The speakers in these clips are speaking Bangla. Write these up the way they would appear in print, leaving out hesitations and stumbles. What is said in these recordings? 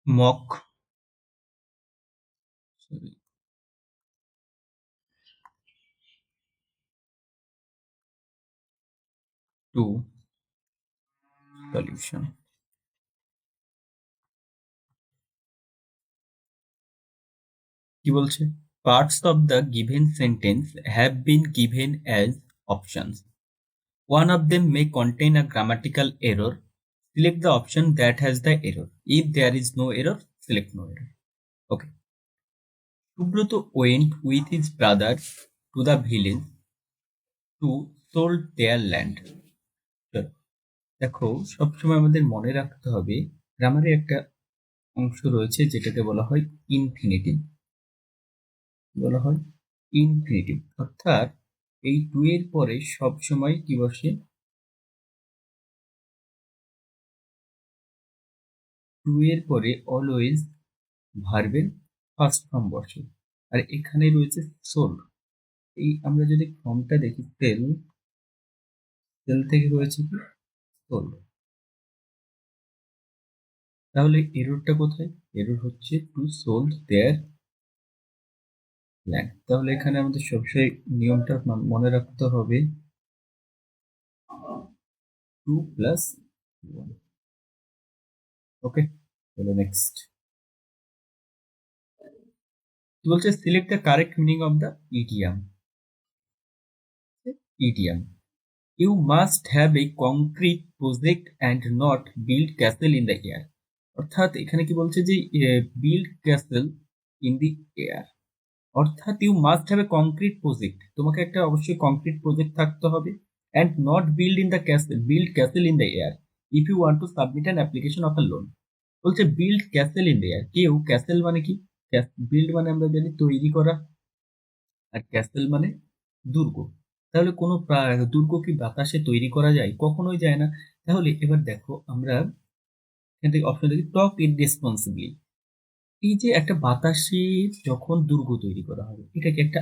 mock sorry, to solution. কি বলছে? Parts of the given sentence have been given as options. One of them may contain a grammatical error. Select the option that has the error. If there is no error, select no error. Okay. Subrata went with his brother to the village to sold their land. চলো, দেখো সবসময় আমাদের মনে রাখতে হবে গ্রামারে একটা অংশ রয়েছে যেটাকে বলা হয় ইনফিনিটিভ। বলা হয় ইনফিনিটিভ, অর্থাৎ এই টু এর পরে সবসময় কি বসে? টু এর পরে অলওয়েজ ভার্বের ফার্স্ট ফর্ম বসে। আর এখানে রয়েছে সোল। এই আমরা যদি ফর্মটা দেখি, সেল, সেল থেকে রয়েছে কি সোল। তাহলে এররটা কোথায়? এরর হচ্ছে টু সোল্ড দেয়ার ল্যান্ড। তাহলে এখানে আমাদের সবসময় নিয়মটা মনে রাখতে হবে টু প্লাস ওয়ান। ওকে, চলো নেক্সট। কি বলছে? Select the correct meaning of the idiom. Idiom, you must have a concrete project and not build castle in the air. অর্থাৎ এখানে কি বলছে যে build castle in the air, অর্থাৎ you must have a concrete project, তোমাকে একটা অবশ্যই কংক্রিট প্রজেক্ট থাকতে হবে। And not build in the castle, build castle in the air if you want to submit an application of a loan. বলছে build castle in the air. কেউ ক্যাসেল মানে কি? বিল্ড মানে আমরা জানি তৈরি করা, আর ক্যাসেল মানে দুর্গ। তাহলে কোনো দুর্গ কি বাতাসে তৈরি করা যায়? কখনোই যায় না। তাহলে এবার দেখো আমরা এখান থেকে অপশন দেখি, টক ইররেসপন্সিবলি। এই যে একটা বাতাসে যখন দুর্গ তৈরি করা হবে, এটা কি একটা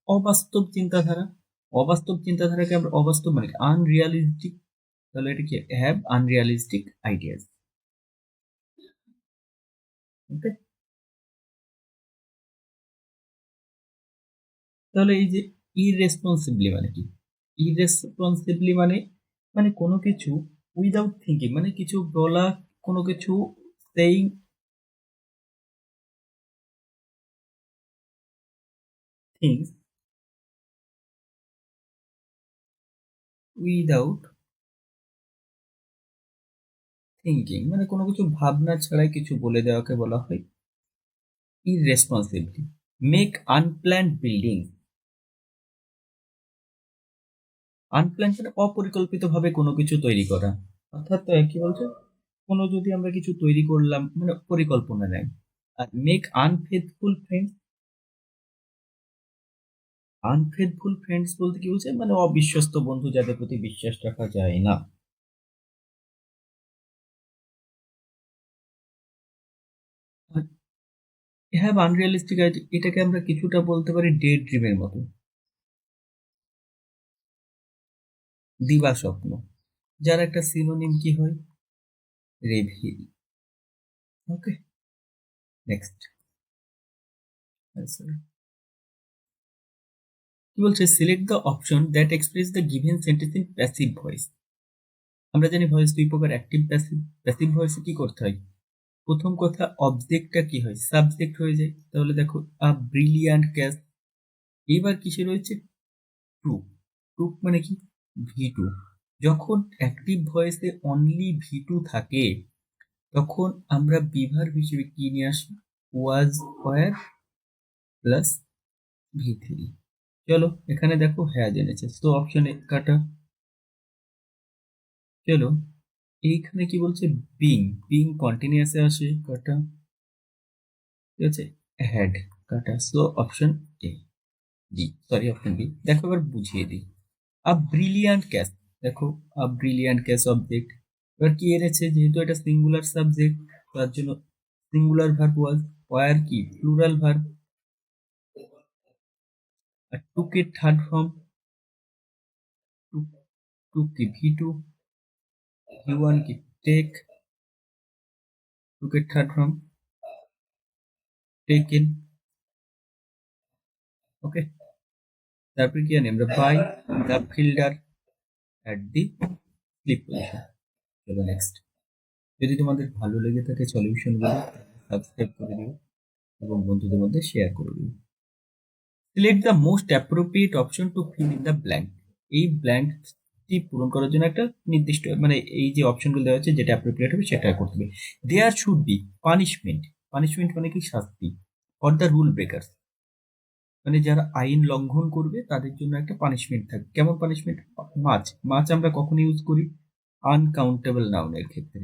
অবাস্তব চিন্তাধারা? অবাস্তব চিন্তাধারাকে আমরা অবাস্তব মানে আনরিয়ালিস্টিক, তাহলে এটা কি হ্যাভ আনরিয়ালিস্টিক আইডিয়াস। ওকে, তাহলে এই যে ইররেসপন্সিবলি মানে কি? ইররেসপন্সিবলি মানে মানে কোনো কিছু উইদাউট থিঙ্কিং, মানে কিছু বলা, কোনো কিছু সেইং থিংস উইদাউট থিঙ্কিং, মানে কোনো কিছু ভাবনা ছাড়াই কিছু বলে দেওয়াকে বলা হয় ইররেসপন্সিবলি। মেক আনপ্ল্যান্ড বিল্ডিং, আনপ্ল্যান্ড মানে অপরিকল্পিতভাবে কোনো কিছু তৈরি করা। অর্থাৎ কি বলছে? কোনো যদি আমরা কিছু তৈরি করলাম মানে পরিকল্পনা নেই। আর make unfaithful friends, unfaithful friends বলতে কি বলছে? মানে অবিশ্বস্ত বন্ধু, যাদের প্রতি বিশ্বাস রাখা যায় না। হ্যাভ আনরিয়ালিস্টিক আইডিয়া, এটাকে আমরা কিছুটা বলতে পারি ডে ড্রিমের মতো, দিবা স্বপ্ন, যার একটা সিনোনিম কি হয়? রেভিল। ওকে, নেক্সট। কি বলছে? Select the option that express the given sentence in passive voice. আমরা জানি ভয়েস দুই প্রকার, অ্যাক্টিভ প্যাসিভ। প্যাসিভ ভয়েসে কি করতে হয়? প্রথম কথা, অবজেক্টটা কি হয়? সাবজেক্ট হয়ে যায়। তাহলে দেখো আ ব্রিলিয়ান্ট ক্যাচ। এবার কিসে রয়েছে? টু। টু মানে কি? V two. যখন অ্যাক্টিভ ভয়েসে অনলি ভি টু থাকে, তখন আমরা বিভার হিসেবে কি নিয়ে আসি? Was, were plus V three. চলো এখানে দেখো হ্যাঁ জেনেছে, তো অপশনে কাটা। চলো এইখানে কি বলছে? বিং, বিং কন্টিনিউয়াসে আসে, কাটা। ঠিক আছে, হ্যাড, কাটা। সো অপশন এ, জি সরি অপশন বি। দেখো এবার বুঝিয়ে দিই। আ ব্রিলিয়ান্ট ক্যাচ, দেখো আ ব্রিলিয়ান্ট ক্যাচ অবজেক্ট। এবার কি এনেছে? যেহেতু এটা সিঙ্গুলার সাবজেক্ট, তার জন্য সিঙ্গুলার ভার্ব ওয়াজ। ওয়ার কি? Plural verb. আর টুক এর থার্ড ফর্ম টুক, টুক কি ভি টু, ভি ওয়ান কি টেক, টুক এর থার্ড ফর্ম টেকেন। ওকে, তারপরে কি জানি আমরা, by the fielder at the slip position. চলো নেক্সট। যদি তোমাদের ভালো লেগে থাকে সলিউশনগুলো, সাবস্ক্রাইব করে দিও এবং বন্ধুদের মধ্যে শেয়ার করে দিও। Select the most appropriate option to fill in the blank. এই ব্ল্যাঙ্কটি পূরণ করার জন্য একটা নির্দিষ্ট মানে এই যে অপশনগুলো দেওয়া হচ্ছে যেটা অ্যাপ্রোপ্রিয়েট হবে সেটা করতে হবে। There should be punishment. Punishment মানে কি? শাস্তি। ফর দ্য রুল ব্রেকার্স, মানে যারা আইন লঙ্ঘন করবে তাদের জন্য একটা পানিশমেন্ট থাকবে। কেমন পানিশমেন্ট? মাছ। মাছ আমরা কখন ইউজ করি? আনকাউন্টেবল নাউনের ক্ষেত্রে।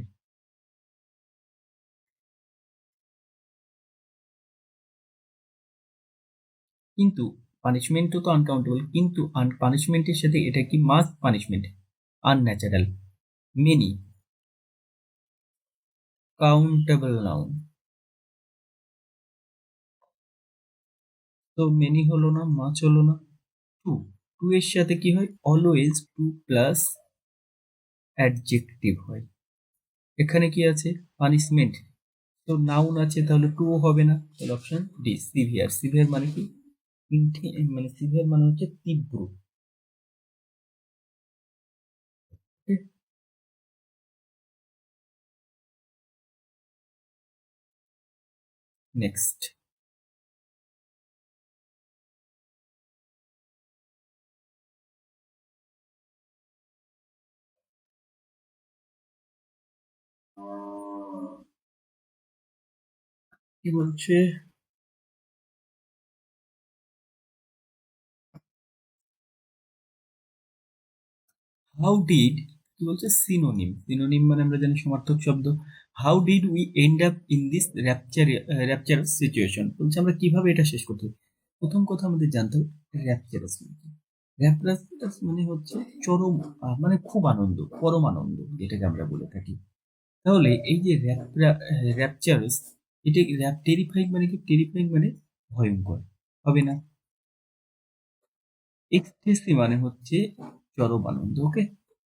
কিন্তু পানিশমেন্টও তো আনকাউন্টেবল, কিন্তু পানিশমেন্টের সাথে এটা কি must punishment? Unnatural. Many countable noun, তো মেনি হলো না, মাছ হলো না। টু, টু এর সাথে কি হয়? অলওয়েজ টু প্লাস অ্যাডজেক্টিভ হয়। এখানে কি আছে? পানিশমেন্ট, তো নাউন আছে, তাহলে টু হবে না। তাহলে অপশন ডি সিভিয়ার। সিভিয়ার মানে কি? মানে সিভিয়ার মানে হচ্ছে তীব্র। নেক্সট। কি বলছে? হাউ ডিড, কি বলছে? সিনোনিম। সিনোনিম মানে আমরা জানি সমার্থক শব্দ। How did we end up in this rapturous situation, বলছে আমরা কিভাবে এটা শেষ করতে হবে। প্রথম কথা আমাদের জানতে হবে র্যাপচারাস মানে কি। র্যাপচারাস মানে হচ্ছে চরম, মানে খুব আনন্দ, পরম আনন্দ যেটাকে আমরা বলে থাকি। তাহলে এই যে র্যাপচারাস, এটা টেরিফাইং মানে কি? টেরিফাইং মানে ভয়ঙ্কর হবে না। এক্সটেসি মানে হচ্ছে চরম আনন্দ। ওকে,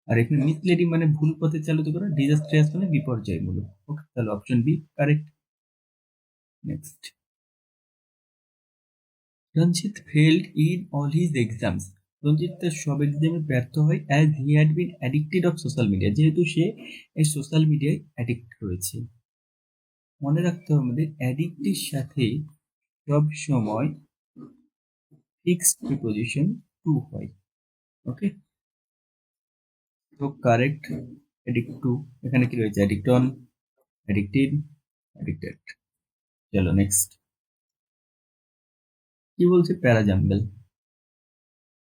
আর এখানে মিসলিডিং মানে ভুল পথে চালিত করা। ডিজাস্ট্রিয়াস মানে বিপর্যয়মূলক। ওকে, তাহলে option B correct. Next. Ranjit failed in all his exams. Ranjit তার সব এক্সামে ব্যর্থ হয় as he had been addicted of social media, যেহেতু সে এই সোশ্যাল মিডিয়ায় অ্যাডিক্ট রয়েছে। মনে রাখতে হবে আমাদের অ্যাডিক্টের সাথে সব সময় ফিক্সড প্রিপোজিশন টু হয়। ওকে, তো কারেক্ট। অ্যাডিক্ট টু, এখানে কি রয়েছে? Addict on, addicted, addicted. চলো নেক্সট। কি বলছে? প্যারাজাম্বল।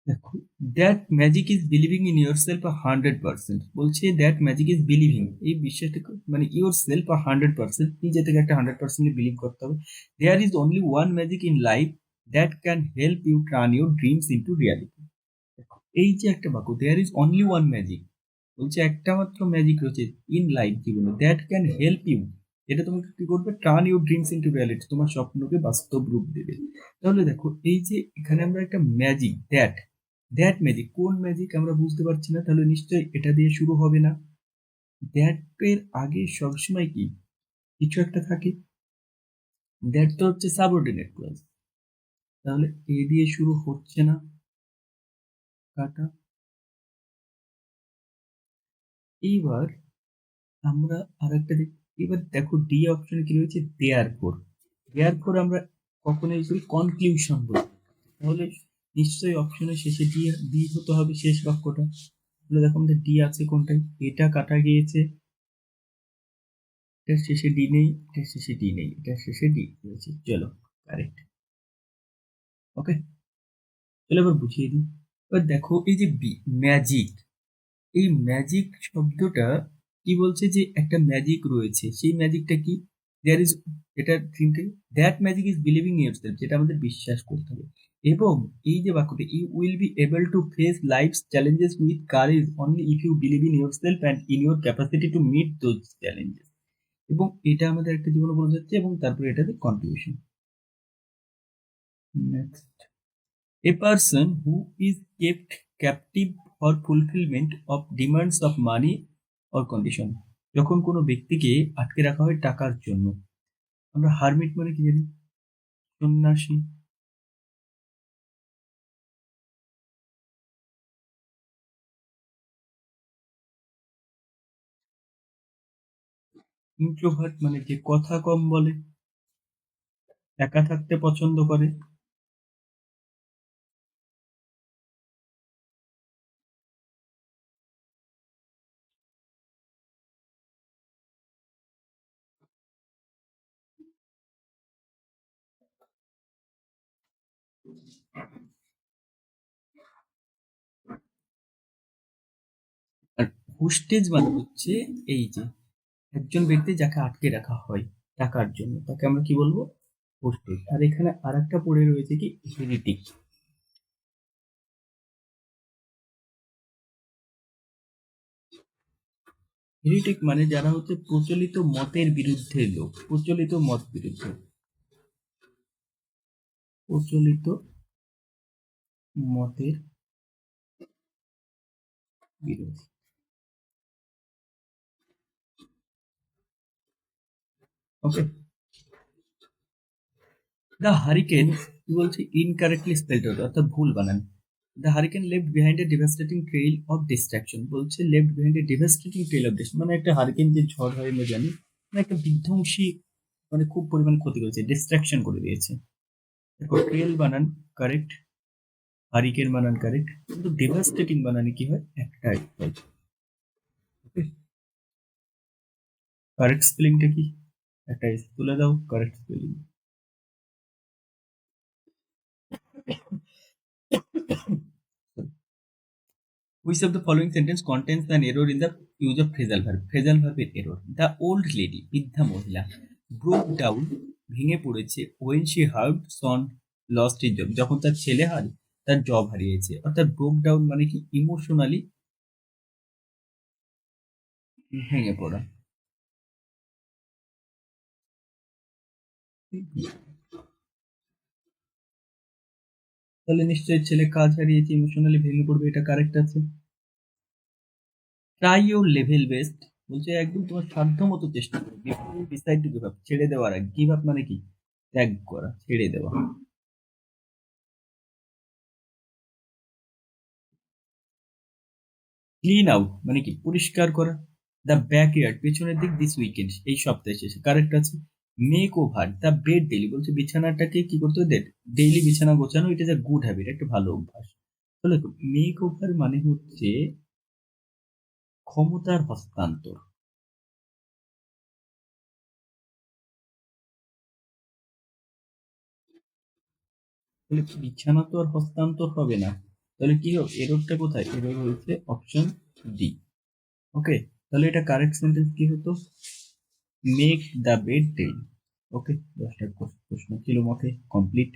দেখো, that magic is believing in your self 100%। বলছে দ্যাট ম্যাজিক ইজ বিলিভিং, এই বিশ্বাসটাকে মানে ইয়োর সেলফ 100%, নিজেটাকে একটা 100% বিলিভ করতে হবে। There is only one magic in life that can help you turn your dreams into reality. এই যে একটা বাক্য, there is only one magic, বলছে একটা মাত্র ম্যাজিক রয়েছে ইন লাইফ, জীবনে, দ্যাট ক্যান হেল্প ইউ, এটা তোমাকে কি করবে? Turn your dreams into reality, তোমার স্বপ্নকে বাস্তব রূপ দেবে। তাহলে দেখো এই যে এখানে আমরা একটা ম্যাজিক, দ্যাট, দ্যাট ম্যাজিক, কোন ম্যাজিক আমরা বুঝতে পারছি না, তাহলে নিশ্চয়ই এটা দিয়ে শুরু হবে না। দ্যাট এর আগে সবসময় কি কিছু একটা থাকে। দ্যাট তো হচ্ছে সাবঅর্ডিনেট ক্লজ, তাহলে এ দিয়ে শুরু হচ্ছে না, কাটা। এইবার আমরা আরেকটা দেখি। এবার দেখো ডি অপশনে কি রয়েছে? দেয়ার ফোর। দেয়ার ফোর আমরা কখনো ইউজ করি কনক্লিউশন বলি, তাহলে নিশ্চয়ই অপশনের শেষে ডি, ডি হতে হবে শেষ বাক্যটা। তাহলে দেখো আমাদের ডি আছে কোনটাই? এটা কাটা গিয়েছে, এটার শেষে ডি নেই, এটার শেষে ডি নেই, এটার শেষে ডি রয়েছে। চলো কারেক্ট। ওকে, চলো এবার বুঝিয়ে দিই। এবার দেখো এই যে বি, ম্যাজিক, এই ম্যাজিক শব্দটা কি বলছে? যে একটা ম্যাজিক রয়েছে, সেই ম্যাজিকটা কি? দেয়ার ইজ, এটা থিমটা, that magic is believing in yourself, যেটা আমাদের বিশ্বাস করতে হবে। এবং এই যে বাক্যটা, you will be able to face life's challenges with courage only if you believe in yourself and in your capacity to meet those challenges. এবং এটা আমাদের একটা জীবনে বলা যাচ্ছে, এবং তারপরে এটাতে contribution. Next. A person who is kept captive for fulfillment of demands of money or condition, যখন কোনো ব্যক্তিকে আটকে রাখা হয় টাকার জন্য। আমরা হারমিট মানে কি জানি? সন্ন্যাসী, ইন্ট্রোভার্ট মানে যে কথা কম বলে, একা থাকতে পছন্দ করে। আর হোস্টেজ মানে হচ্ছে এই যে একজন ব্যক্তি যাকে আটকে রাখা হয় টাকার জন্য, তাকে আমরা কি বলবো? হোস্টেজ। আর এখানে আর একটা পড়ে রয়েছে কি, হেরিটিক। হেরিটিক মানে যারা হচ্ছে প্রচলিত মতের বিরুদ্ধে লোক, প্রচলিত মত বিরুদ্ধে, প্রচলিত মতের বিরোধী। ওকে। দ্য হারিকেন কি বলছে, ইনকারেক্টলি স্পেলড আউট, অর্থাৎ ভুল বানান। The hurricane left behind a devastating trail of destruction, বলছে left behind a devastating trail of destruction, মানে একটা হারিকেন যে ঝড় হয় আমরা জানি, মানে একটা বিধ্বংসী, মানে খুব পরিমাণে ক্ষতি করেছে, ডিস্ট্রাকশন করে দিয়েছে। দেখো ট্রেল বানান কারেক্ট, হারিকেন বানান কারেক্ট, কিন্তু ডেভাস্টেটিং বানানে কি হয়, একটাই হয়। কারেক্ট স্পেলিংটা কি, একটা এস তুলে দাও, correct spelling. Which of the following sentence contains an error in the use of phrasal verb? Phrasal verb এর error. The old lady, বৃদ্ধা মহিলা, broke down, ভেঙে পড়েছে, when she heard son lost his job, যখন তার ছেলে তার জব হারিয়েছে। অর্থাৎ broke down মানে কি, ইমোশনালি ভেঙে পড়া। তাহলে নিশ্চয়ই ছেলে কাজ হারিয়েছে, ইমোশনালি ভেঙে পড়বে, এটা কারেক্ট আছে। ট্রাই ইউর লেভেল বেস্ট, বলছে একদম তোমার সাধ্য মতো চেষ্টা করো, before you decide to give up, ছেড়ে দেওয়ার আগে। গিভ আপ মানে কি, ত্যাগ করা, ছেড়ে দেওয়া। ক্লিন আউট মানে কি, পরিষ্কার করা। দ্য ব্যাকইয়ার্ড, পেছনের দিক, দিস উইকেন্ড, এই সপ্তাহে শেষে, কারেক্ট আছে। Make over the bed daily, বলছে বিছানাটাকে কি করতে হবে, ডেইলি বিছানা গোছানো, এটা যে গুড হ্যাবিট, একটা ভালো অভ্যাস। তাহলে মেক ওভার মানে হচ্ছে ক্ষমতার হস্তান্তর। তাহলে বিছানা তো আর হস্তান্তর হবে না, তাহলে কি হবে, এররটা কোথায়, এরর হয়েছে অপশন ডি। ওকে, তাহলে এটা কারেক্ট সেন্টেন্স কি হতো, মেক দ্য বেড ডেইলি। ওকে, 10টা প্রশ্ন ছিল মতে কমপ্লিট।